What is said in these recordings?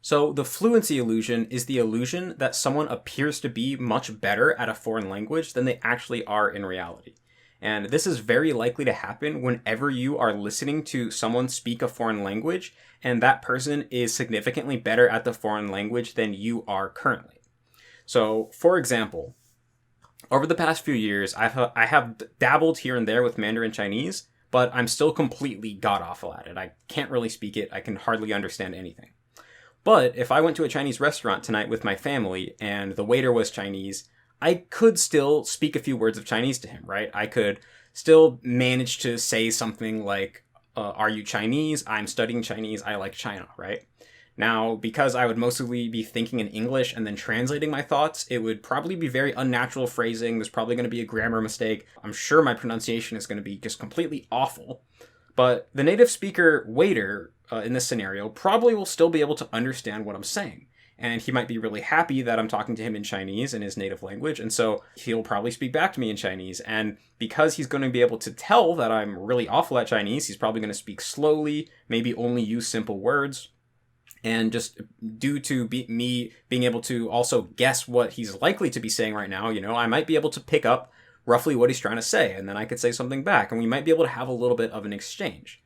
So the fluency illusion is the illusion that someone appears to be much better at a foreign language than they actually are in reality. And this is very likely to happen whenever you are listening to someone speak a foreign language and that person is significantly better at the foreign language than you are currently. So, for example, over the past few years, I have dabbled here and there with Mandarin Chinese, but I'm still completely god-awful at it. I can't really speak it. I can hardly understand anything. But if I went to a Chinese restaurant tonight with my family and the waiter was Chinese, I could still speak a few words of Chinese to him, right? I could still manage to say something like, are you Chinese? I'm studying Chinese. I like China, right? Now, because I would mostly be thinking in English and then translating my thoughts, it would probably be very unnatural phrasing. There's probably going to be a grammar mistake. I'm sure my pronunciation is going to be just completely awful. But the native speaker waiter in this scenario probably will still be able to understand what I'm saying. And he might be really happy that I'm talking to him in Chinese in his native language. And so he'll probably speak back to me in Chinese. And because he's going to be able to tell that I'm really awful at Chinese, he's probably going to speak slowly, maybe only use simple words. And just due to me being able to also guess what he's likely to be saying right now, I might be able to pick up roughly what he's trying to say. And then I could say something back. And we might be able to have a little bit of an exchange.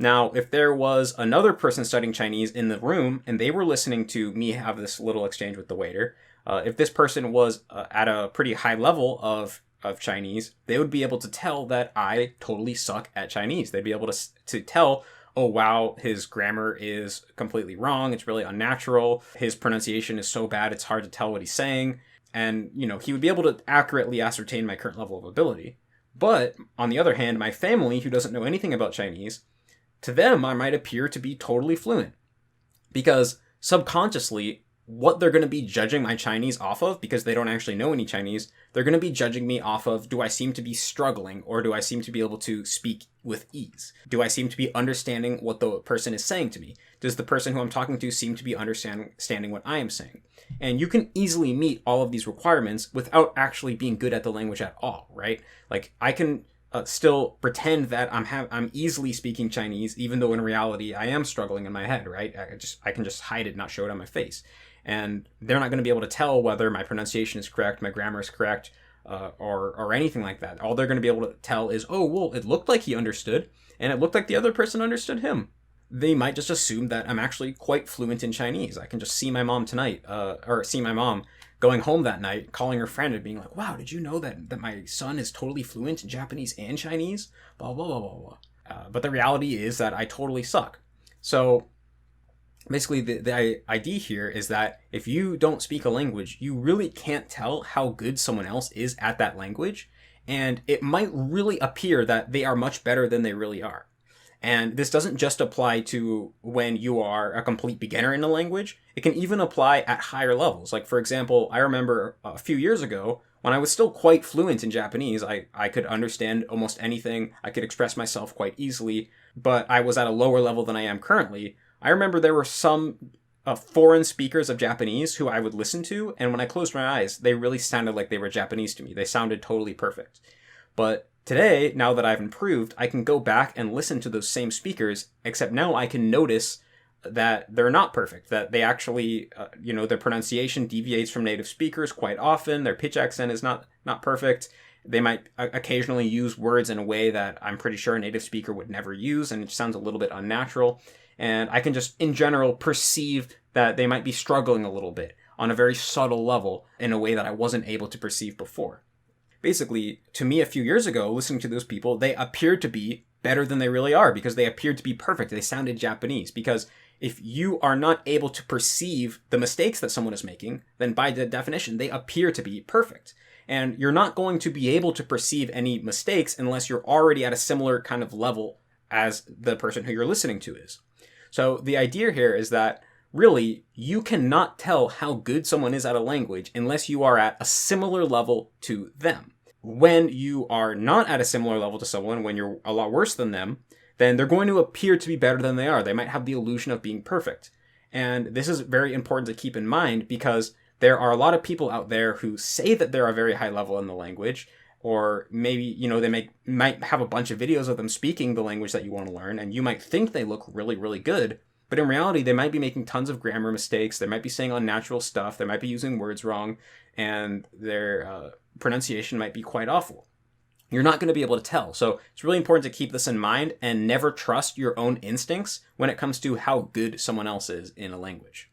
Now, if there was another person studying Chinese in the room and they were listening to me have this little exchange with the waiter, if this person was at a pretty high level of Chinese, they would be able to tell that I totally suck at Chinese. They'd be able to tell, oh, wow, his grammar is completely wrong. It's really unnatural. His pronunciation is so bad, it's hard to tell what he's saying. And, he would be able to accurately ascertain my current level of ability. But on the other hand, my family, who doesn't know anything about Chinese, to them, I might appear to be totally fluent because subconsciously, what they're going to be judging my Chinese off of, because they don't actually know any Chinese, they're going to be judging me off of, do I seem to be struggling or do I seem to be able to speak with ease? Do I seem to be understanding what the person is saying to me? Does the person who I'm talking to seem to be understanding what I am saying? And you can easily meet all of these requirements without actually being good at the language at all, right? Like I can still pretend that I'm easily speaking Chinese, even though in reality I am struggling in my head, right? I can just hide it, not show it on my face, and they're not going to be able to tell whether my pronunciation is correct, my grammar is correct, or anything like that. All they're going to be able to tell is, oh, well, it looked like he understood, and it looked like the other person understood him. They might just assume that I'm actually quite fluent in Chinese. I can just see my mom tonight, or see my mom going home that night, calling her friend and being like, wow, did you know that my son is totally fluent in Japanese and Chinese? Blah, blah, blah, blah, blah. But the reality is that I totally suck. So basically the idea here is that if you don't speak a language, you really can't tell how good someone else is at that language. And it might really appear that they are much better than they really are. And this doesn't just apply to when you are a complete beginner in a language. It can even apply at higher levels. Like, for example, I remember a few years ago when I was still quite fluent in Japanese. I could understand almost anything. I could express myself quite easily, but I was at a lower level than I am currently. I remember there were some foreign speakers of Japanese who I would listen to, and when I closed my eyes, they really sounded like they were Japanese to me. They sounded totally perfect. But today, now that I've improved, I can go back and listen to those same speakers, except now I can notice that they're not perfect, that they actually, their pronunciation deviates from native speakers quite often, their pitch accent is not perfect, they might occasionally use words in a way that I'm pretty sure a native speaker would never use, and it sounds a little bit unnatural, and I can just, in general, perceive that they might be struggling a little bit on a very subtle level in a way that I wasn't able to perceive before. Basically, to me a few years ago, listening to those people, they appeared to be better than they really are because they appeared to be perfect. They sounded Japanese. Because if you are not able to perceive the mistakes that someone is making, then by the definition, they appear to be perfect. And you're not going to be able to perceive any mistakes unless you're already at a similar kind of level as the person who you're listening to is. So the idea here is that really, you cannot tell how good someone is at a language unless you are at a similar level to them. When you are not at a similar level to someone, when you're a lot worse than them, then they're going to appear to be better than they are. They might have the illusion of being perfect. And this is very important to keep in mind because there are a lot of people out there who say that they're a very high level in the language, or maybe, they might have a bunch of videos of them speaking the language that you want to learn, and you might think they look really, really good. But in reality, they might be making tons of grammar mistakes. They might be saying unnatural stuff. They might be using words wrong, and their pronunciation might be quite awful. You're not going to be able to tell. So it's really important to keep this in mind and never trust your own instincts when it comes to how good someone else is in a language.